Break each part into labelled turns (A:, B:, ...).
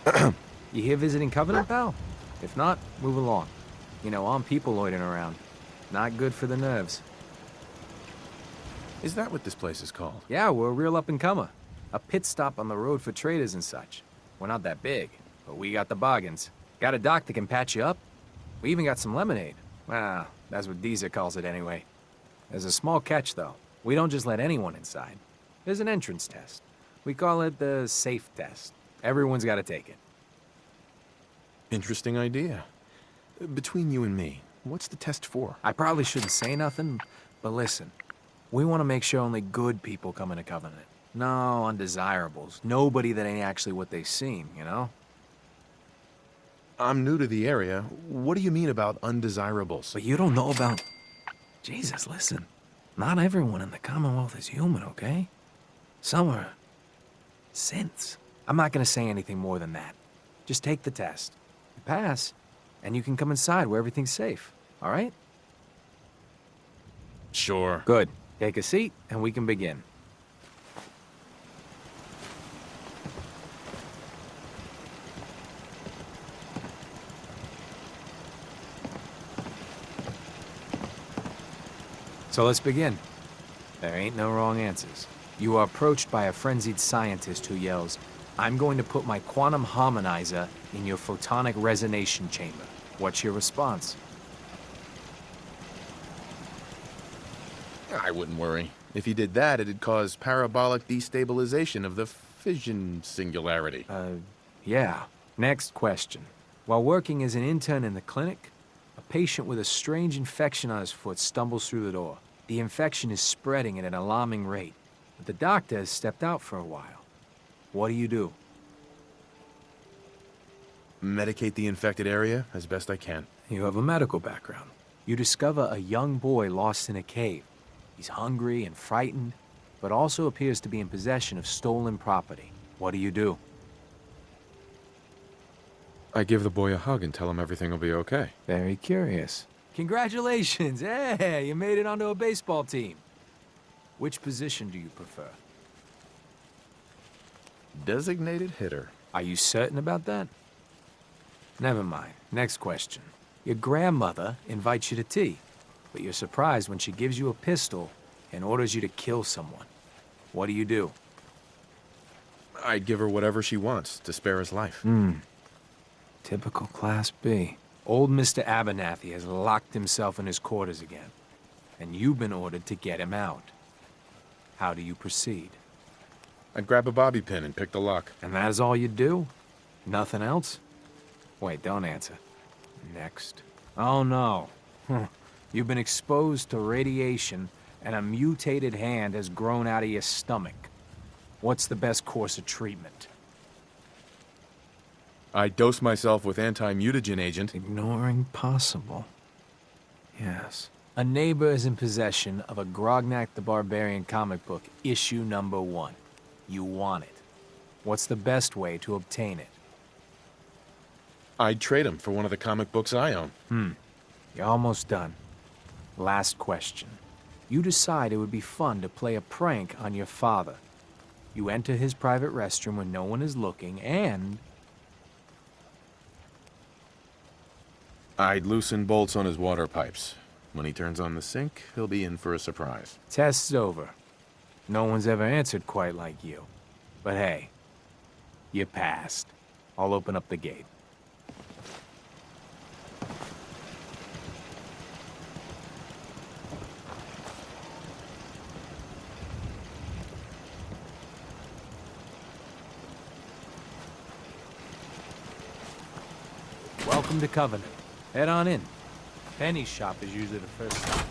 A: You here visiting Covenant, pal? If not, move along. You know, armed people loitering around. Not good for the nerves.
B: Is that what this place is called?
A: Yeah, we're a real up-and-comer. A pit stop on the road for traders and such. We're not that big, but we got the bargains. Got a dock that can patch you up. We even got some lemonade. Well, that's what Deezer calls it anyway. There's a small catch, though. We don't just let anyone inside. There's an entrance test. We call it the safe test. Everyone's got to take it.
B: Interesting idea. Between you and me, what's the test for?
A: I probably shouldn't say nothing, but listen. We want to make sure only good people come into Covenant. No undesirables. Nobody that ain't actually what they seem, you know?
B: I'm new to the area. What do you mean about undesirables?
A: But you don't know about... Jesus, listen. Not everyone in the Commonwealth is human, okay? Some are... synths. I'm not gonna say anything more than that. Just take the test. You pass, and you can come inside where everything's safe, all right?
B: Sure.
A: Good. Take a seat, and we can begin. So let's begin. There ain't no wrong answers. You are approached by a frenzied scientist who yells, "I'm going to put my quantum harmonizer in your photonic resonation chamber." What's your response?
B: I wouldn't worry. If he did that, it'd cause parabolic destabilization of the fission singularity.
A: Yeah. Next question. While working as an intern in the clinic, a patient with a strange infection on his foot stumbles through the door. The infection is spreading at an alarming rate, but the doctor has stepped out for a while. What do you do?
B: Medicate the infected area as best I can.
A: You have a medical background. You discover a young boy lost in a cave. He's hungry and frightened, but also appears to be in possession of stolen property. What do you do?
B: I give the boy a hug and tell him everything will be okay.
A: Very curious. Congratulations! Hey, you made it onto a baseball team. Which position do you prefer?
B: Designated hitter.
A: Are you certain about that? Never mind. Next question. Your grandmother invites you to tea, but you're surprised when she gives you a pistol and orders you to kill someone. What do you do?
B: I'd give her whatever she wants to spare his life.
A: Typical Class B. Old Mr. Abernathy has locked himself in his quarters again, and you've been ordered to get him out. How do you proceed?
B: I'd grab a bobby pin and pick the lock.
A: And that is all you do? Nothing else? Wait, don't answer. Next. Oh no. You've been exposed to radiation, and a mutated hand has grown out of your stomach. What's the best course of treatment?
B: I dose myself with anti-mutagen agent.
A: Ignoring possible. Yes. A neighbor is in possession of a Grognak the Barbarian comic book, issue number 1. You want it. What's the best way to obtain it?
B: I'd trade him for one of the comic books I own.
A: You're almost done. Last question. You decide it would be fun to play a prank on your father. You enter his private restroom when no one is looking, and...
B: I'd loosen bolts on his water pipes. When he turns on the sink, he'll be in for a surprise.
A: Test's over. No one's ever answered quite like you. But hey, you passed. I'll open up the gate. Welcome to Covenant. Head on in. Penny's shop is usually the first stop.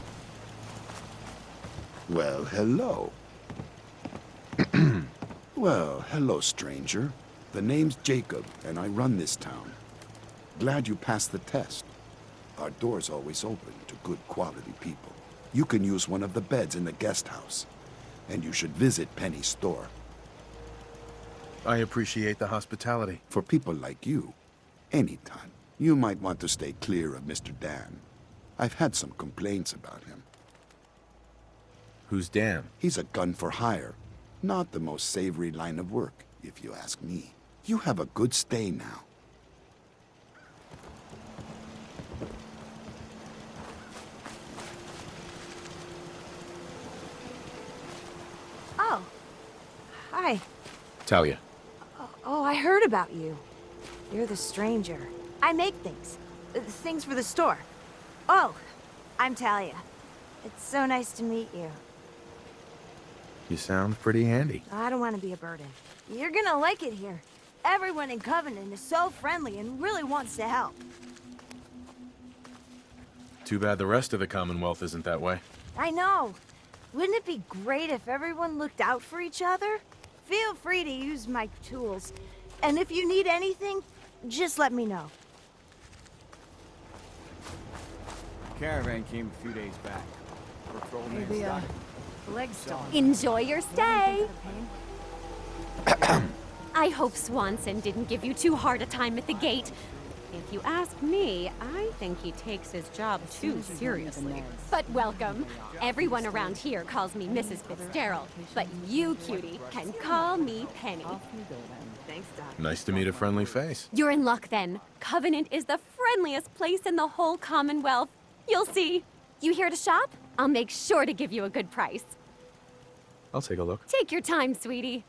C: Well, hello. Well, hello, stranger. The name's Jacob, and I run this town. Glad you passed the test. Our door's always open to good quality people. You can use one of the beds in the guest house, and you should visit Penny's store.
B: I appreciate the hospitality.
C: For people like you, anytime. You might want to stay clear of Mr. Dan. I've had some complaints about him.
B: Who's Dan?
C: He's a gun for hire. Not the most savory line of work, if you ask me. You have a good stay now.
D: Oh. Hi.
B: Talia.
D: Oh, I heard about you. You're the stranger. I make things. Things for the store. Oh, I'm Talia. It's so nice to meet you.
B: You sound pretty handy.
D: I don't want to be a burden. You're gonna like it here. Everyone in Covenant is so friendly and really wants to help.
B: Too bad the rest of the Commonwealth isn't that way.
D: I know. Wouldn't it be great if everyone looked out for each other? Feel free to use my tools. And if you need anything, just let me know.
E: Caravan came a few days back.
D: Maybe, leg stone.
F: Enjoy your stay. I hope Swanson didn't give you too hard a time at the gate. If you ask me, I think he takes his job too seriously. But welcome. Everyone around here calls me Mrs. Fitzgerald, but you, cutie, can call me Penny.
D: Thanks, Doc.
B: Nice to meet a friendly face.
F: You're in luck then. Covenant is the friendliest place in the whole Commonwealth. You'll see. You here to shop? I'll make sure to give you a good price.
B: I'll take a look.
F: Take your time, sweetie.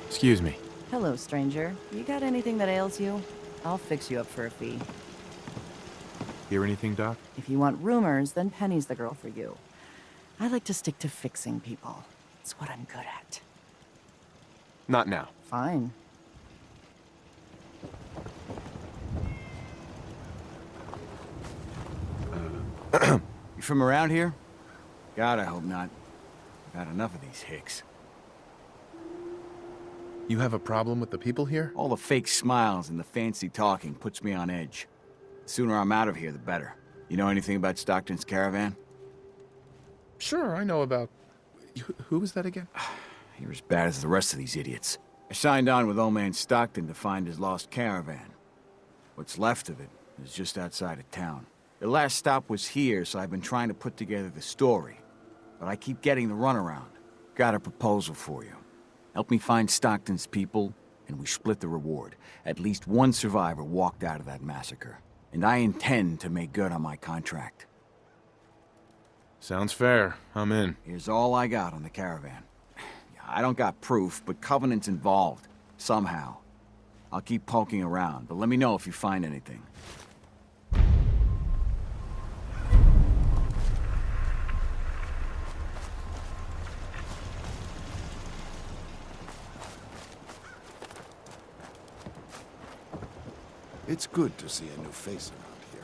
B: Excuse me.
G: Hello, stranger. You got anything that ails you? I'll fix you up for a fee.
B: Hear anything, Doc?
G: If you want rumors, then Penny's the girl for you. I like to stick to fixing people. It's what I'm good at.
B: Not now.
G: Fine.
E: You from around here? God, I hope not. I've had enough of these hicks.
B: You have a problem with the people here?
E: All the fake smiles and the fancy talking puts me on edge. The sooner I'm out of here, the better. You know anything about Stockton's caravan?
B: Sure, I know about... Who was that again?
E: You're as bad as the rest of these idiots. I signed on with old man Stockton to find his lost caravan. What's left of it is just outside of town. The last stop was here, so I've been trying to put together the story. But I keep getting the runaround. Got a proposal for you. Help me find Stockton's people, and we split the reward. At least one survivor walked out of that massacre. And I intend to make good on my contract.
B: Sounds fair. I'm in.
E: Here's all I got on the caravan. I don't got proof, but Covenant's involved. Somehow. I'll keep poking around, but let me know if you find anything.
C: It's good to see a new face around here.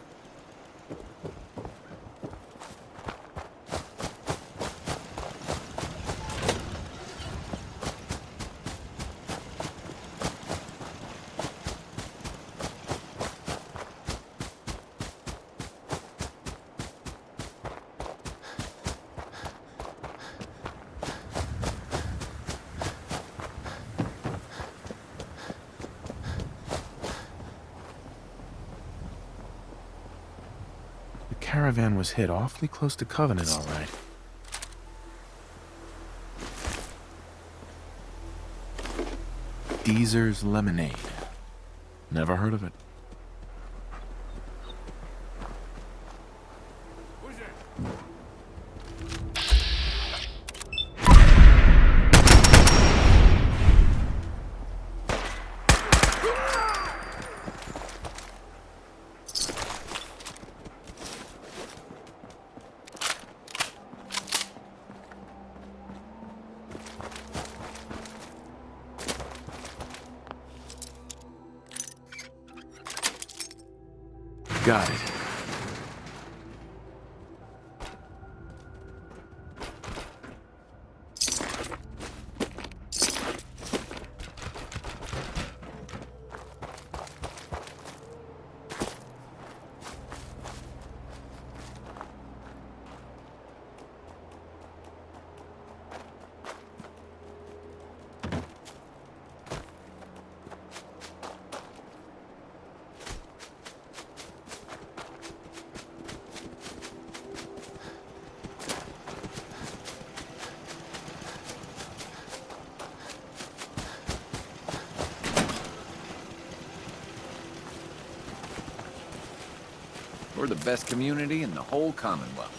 B: The caravan was hit awfully close to Covenant, all right. Deezer's Lemonade. Never heard of it. Got it.
H: We're the best community in the whole Commonwealth.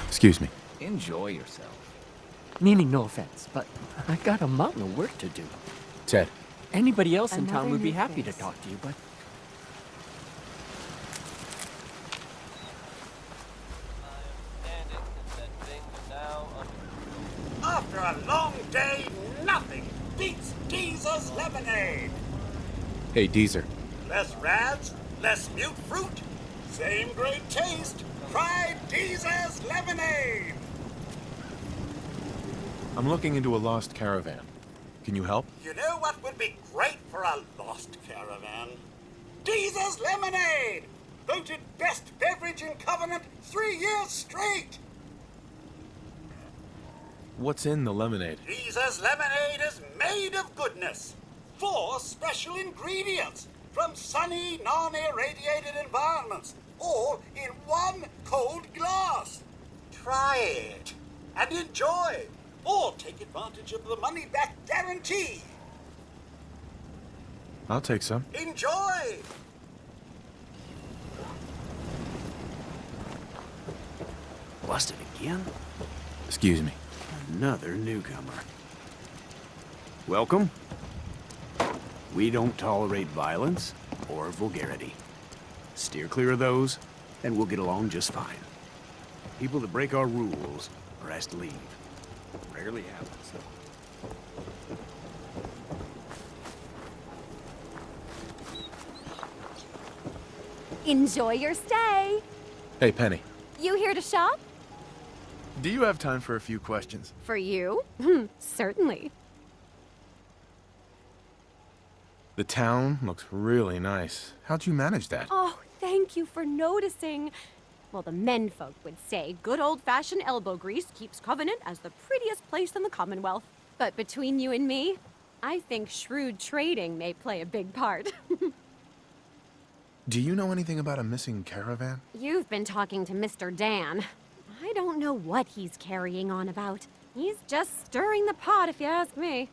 B: Excuse me.
H: Enjoy yourself.
I: Meaning no offense, but I got a mountain of work to do.
B: Ted.
I: Anybody else in town
G: Another
I: would be
G: new
I: happy to
G: face.
I: talk to you, but
J: After a long day, nothing beats Deezer's lemonade.
B: Hey, Deezer.
J: Less rads, less mute fruit, same great taste. Try Deezer's lemonade.
B: I'm looking into a lost caravan. Can you help?
J: You know what would be great for a lost caravan? Deezer's lemonade! Voted best beverage in Covenant 3 years straight!
B: What's in the lemonade?
J: Deezer's lemonade is made of goodness. 4 special ingredients from sunny, non-irradiated environments, all in 1 cold glass. Try it and enjoy, or take advantage of the money-back guarantee.
B: I'll take some.
J: Enjoy!
K: Busted again?
B: Excuse me.
K: Another newcomer. Welcome. We don't tolerate violence or vulgarity. Steer clear of those, and we'll get along just fine. People that break our rules are asked to leave. Rarely happens, though.
F: Enjoy your stay.
B: Hey, Penny.
F: You here to shop?
B: Do you have time for a few questions?
F: For you? Certainly.
B: The town looks really nice. How'd you manage that?
F: Oh, thank you for noticing. Well, the menfolk would say good old-fashioned elbow grease keeps Covenant as the prettiest place in the Commonwealth. But between you and me, I think shrewd trading may play a big part.
B: Do you know anything about a missing caravan?
F: You've been talking to Mr. Dan. I don't know what he's carrying on about. He's just stirring the pot, if you ask me.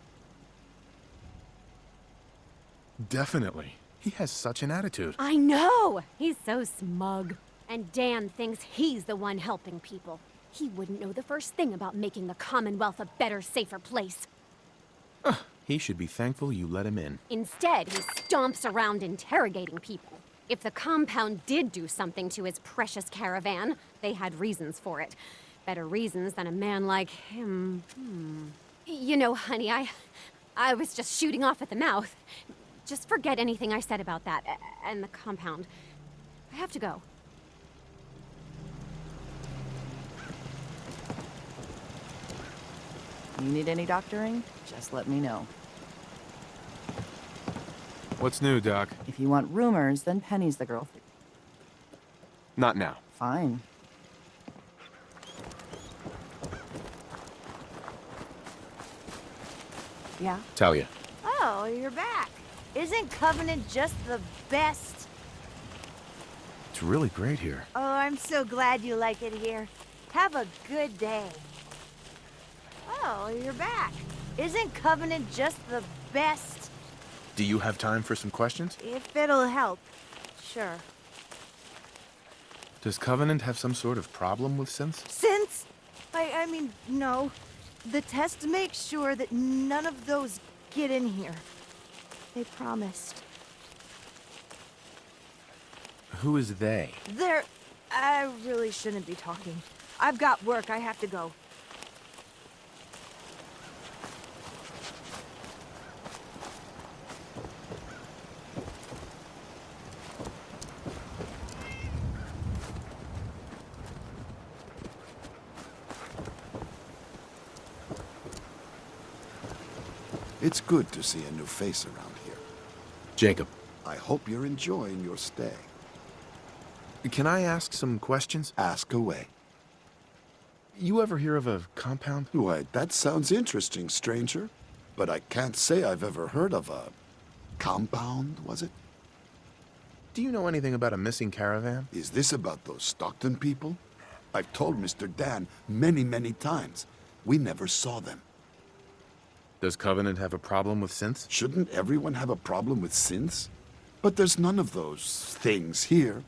B: Definitely. He has such an attitude.
F: I know! He's so smug. And Dan thinks he's the one helping people. He wouldn't know the first thing about making the Commonwealth a better, safer place.
B: He should be thankful you let him in.
F: Instead, he stomps around interrogating people. If the compound did do something to his precious caravan, they had reasons for it. Better reasons than a man like him. You know, honey, I was just shooting off at the mouth. Just forget anything I said about that and the compound. I have to go.
G: You need any doctoring? Just let me know.
B: What's new, Doc?
G: If you want rumors, then Penny's the girl for you.
B: Not now.
G: Fine. Yeah?
B: Talia.
D: Oh, you're back. Isn't Covenant just the best?
B: It's really great here.
D: Oh, I'm so glad you like it here. Have a good day. Oh, you're back. Isn't Covenant just the best?
B: Do you have time for some questions?
D: If it'll help. Sure.
B: Does Covenant have some sort of problem with synths?
D: Since? I mean, no. The test makes sure that none of those get in here. They promised.
B: Who is they?
D: I really shouldn't be talking. I've got work. I have to go.
C: It's good to see a new face around here.
B: Jacob.
C: I hope you're enjoying your stay.
B: Can I ask some questions?
C: Ask away.
B: You ever hear of a compound?
C: Why, that sounds interesting, stranger. But I can't say I've ever heard of a... compound, was it?
B: Do you know anything about a missing caravan?
C: Is this about those Stockton people? I've told Mr. Dan many, many times. We never saw them.
B: Does Covenant have a problem with synths?
C: Shouldn't everyone have a problem with synths? But there's none of those things here.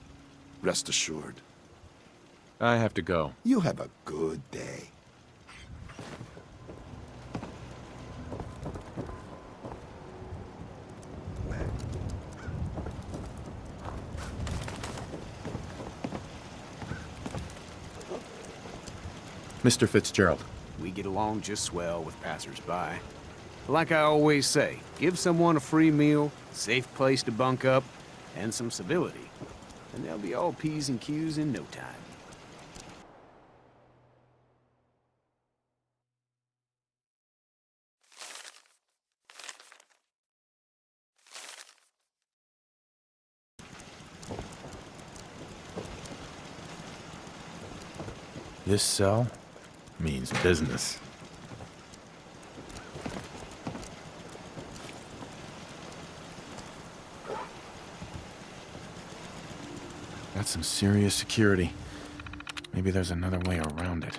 C: Rest assured.
B: I have to go.
C: You have a good day.
B: Mr. Fitzgerald.
K: We get along just swell with passers-by. Like I always say, give someone a free meal, safe place to bunk up, and some civility, and they'll be all P's and Q's in no time.
B: This cell means business. That's some serious security. Maybe there's another way around it.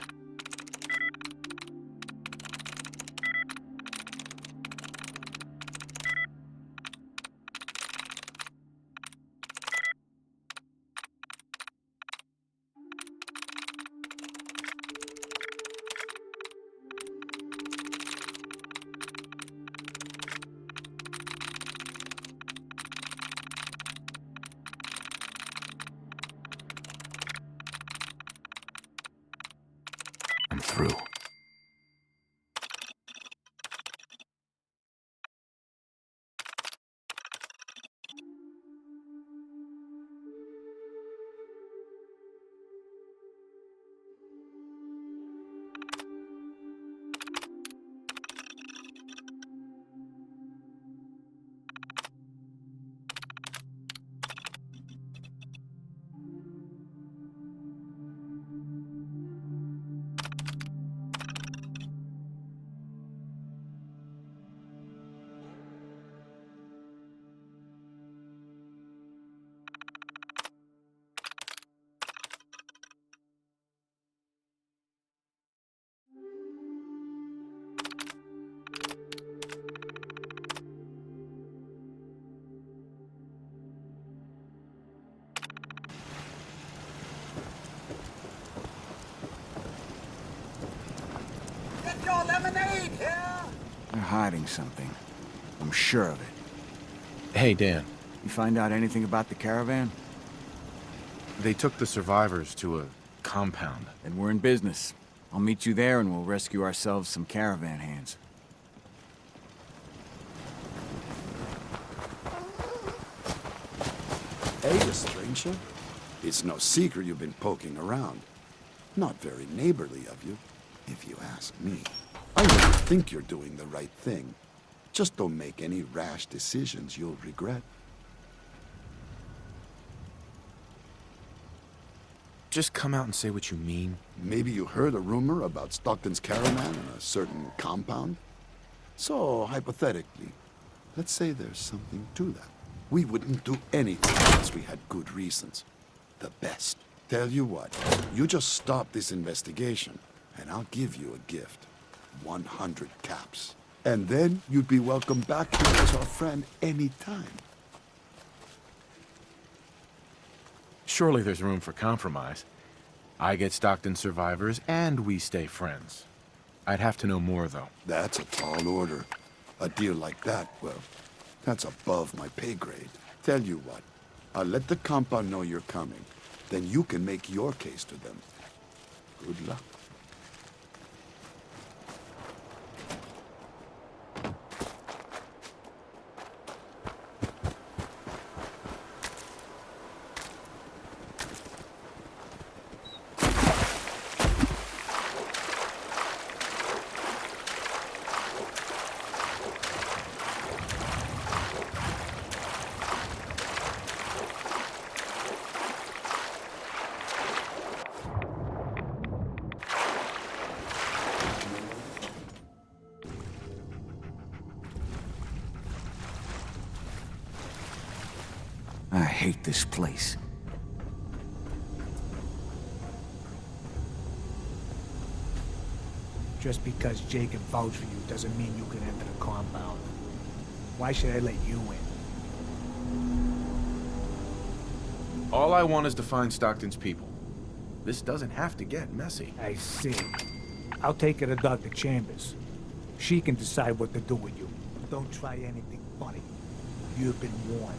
B: I'm through.
J: Get your lemonade here!
E: They're hiding something. I'm sure of it.
B: Hey, Dan.
E: You find out anything about the caravan?
B: They took the survivors to a compound.
E: Then we're in business. I'll meet you there and we'll rescue ourselves some caravan hands.
C: Hey, stranger. It's no secret you've been poking around. Not very neighborly of you, if you ask me. I really think you're doing the right thing. Just don't make any rash decisions you'll regret.
B: Just come out and say what you mean.
C: Maybe you heard a rumor about Stockton's caravan in a certain compound? So, hypothetically, let's say there's something to that. We wouldn't do anything unless we had good reasons. The best. Tell you what, you just stop this investigation, and I'll give you a gift. 100 caps. And then you'd be welcome back here as our friend anytime.
B: Surely there's room for compromise. I get Stockton survivors, and we stay friends. I'd have to know more, though.
C: That's a tall order. A deal like that, well, that's above my pay grade. Tell you what, I'll let the compound know you're coming. Then you can make your case to them. Good luck.
E: I hate this place.
L: Just because Jacob vouched for you doesn't mean you can enter the compound. Why should I let you in?
B: All I want is to find Stockton's people. This doesn't have to get messy.
L: I see. I'll take her to Dr. Chambers. She can decide what to do with you. Don't try anything funny. You've been warned.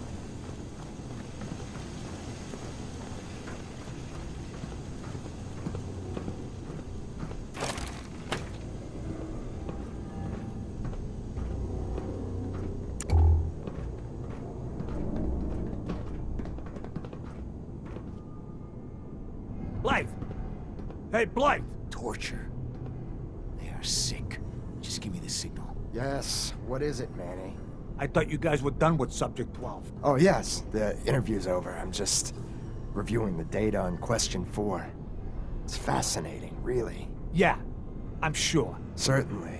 L: Blythe! Hey, Blythe!
M: Torture. They are sick. Just give me the signal.
N: Yes, what is it, Manny?
L: I thought you guys were done with Subject 12.
N: Oh, yes, the interview's over. I'm just reviewing the data on Question 4. It's fascinating, really.
L: Yeah, I'm sure.
N: Certainly.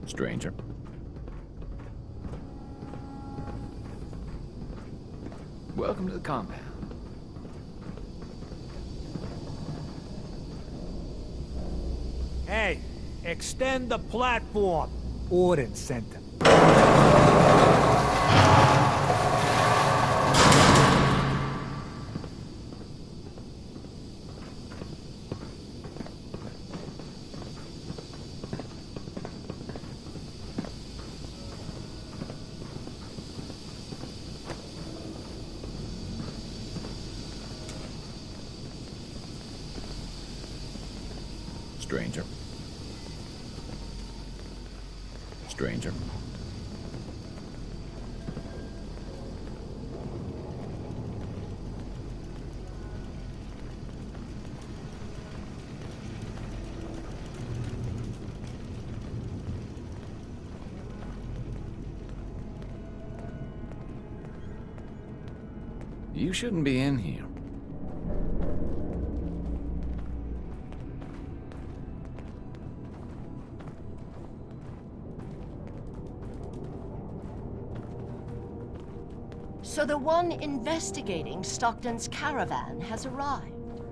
H: Stranger. Welcome to the compound.
L: Hey, extend the platform. Orden sent him.
H: Stranger. Stranger. You shouldn't be in here.
O: So the one investigating Stockton's caravan has arrived.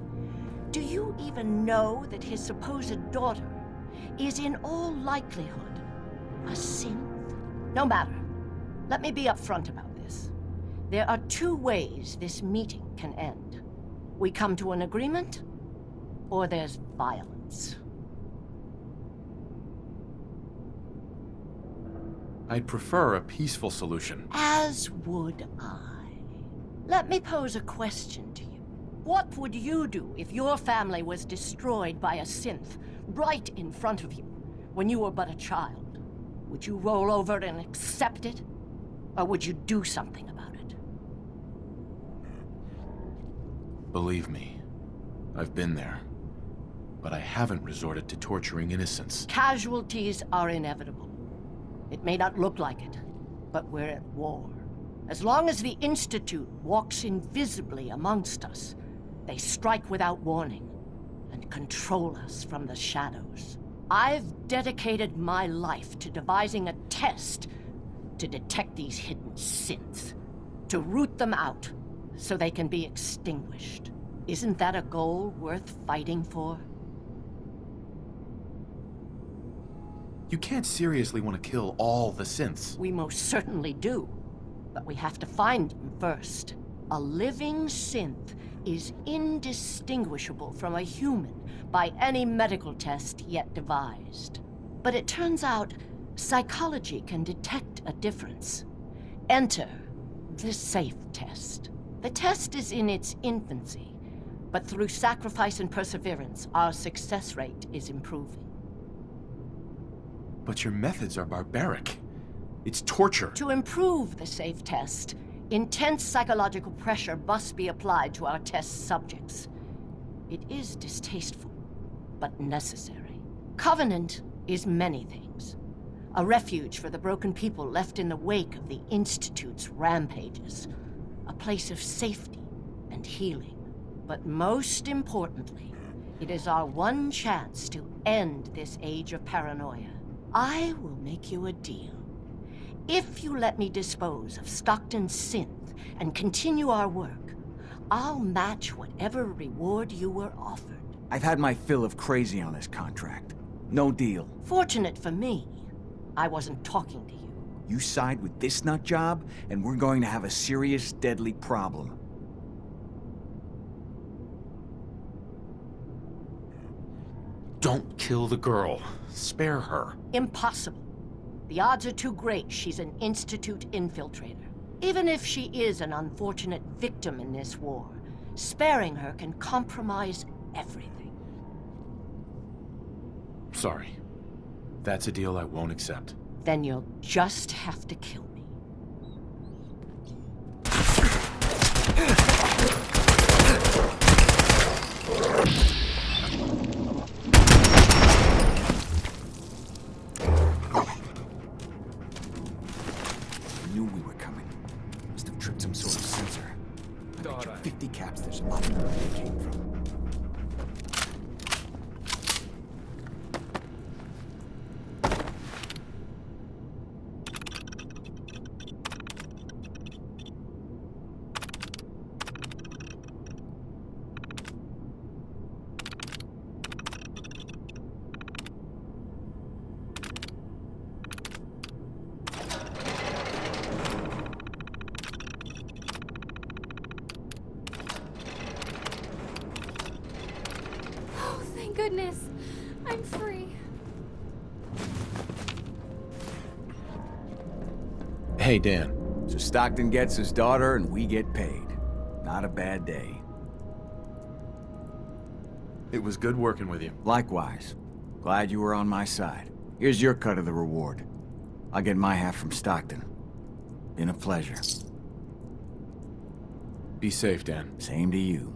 O: Do you even know that his supposed daughter is in all likelihood a synth? No matter. Let me be upfront about this. There are two ways this meeting can end. We come to an agreement, or there's violence.
B: I'd prefer a peaceful solution.
O: As would I. Let me pose a question to you. What would you do if your family was destroyed by a synth right in front of you when you were but a child? Would you roll over and accept it? Or would you do something about it?
B: Believe me, I've been there. But I haven't resorted to torturing innocents.
O: Casualties are inevitable. It may not look like it, but we're at war. As long as the Institute walks invisibly amongst us, they strike without warning and control us from the shadows. I've dedicated my life to devising a test to detect these hidden synths, to root them out so they can be extinguished. Isn't that a goal worth fighting for?
B: You can't seriously want to kill all the synths.
O: We most certainly do. But we have to find them first. A living synth is indistinguishable from a human by any medical test yet devised. But it turns out psychology can detect a difference. Enter the SAFE test. The test is in its infancy, but through sacrifice and perseverance, our success rate is improving.
B: But your methods are barbaric. It's torture.
O: To improve the SAFE test, intense psychological pressure must be applied to our test subjects. It is distasteful, but necessary. Covenant is many things. A refuge for the broken people left in the wake of the Institute's rampages. A place of safety and healing. But most importantly, it is our one chance to end this age of paranoia. I will make you a deal. If you let me dispose of Stockton's synth and continue our work, I'll match whatever reward you were offered.
E: I've had my fill of crazy on this contract. No deal.
O: Fortunate for me, I wasn't talking to you.
E: You side with this nut job, and we're going to have a serious, deadly problem.
B: Don't kill the girl. Spare her.
O: Impossible. The odds are too great she's an Institute infiltrator. Even if she is an unfortunate victim in this war, sparing her can compromise everything.
B: Sorry. That's a deal I won't accept.
O: Then you'll just have to kill me.
M: I knew we were coming. Must have tripped some sort of sensor. I bet you 50 caps there's a lot more where they came from.
F: Thank goodness. I'm free.
B: Hey, Dan.
E: So Stockton gets his daughter, and we get paid. Not a bad day.
B: It was good working with you.
E: Likewise. Glad you were on my side. Here's your cut of the reward. I'll get my half from Stockton. Been a pleasure.
B: Be safe, Dan.
E: Same to you.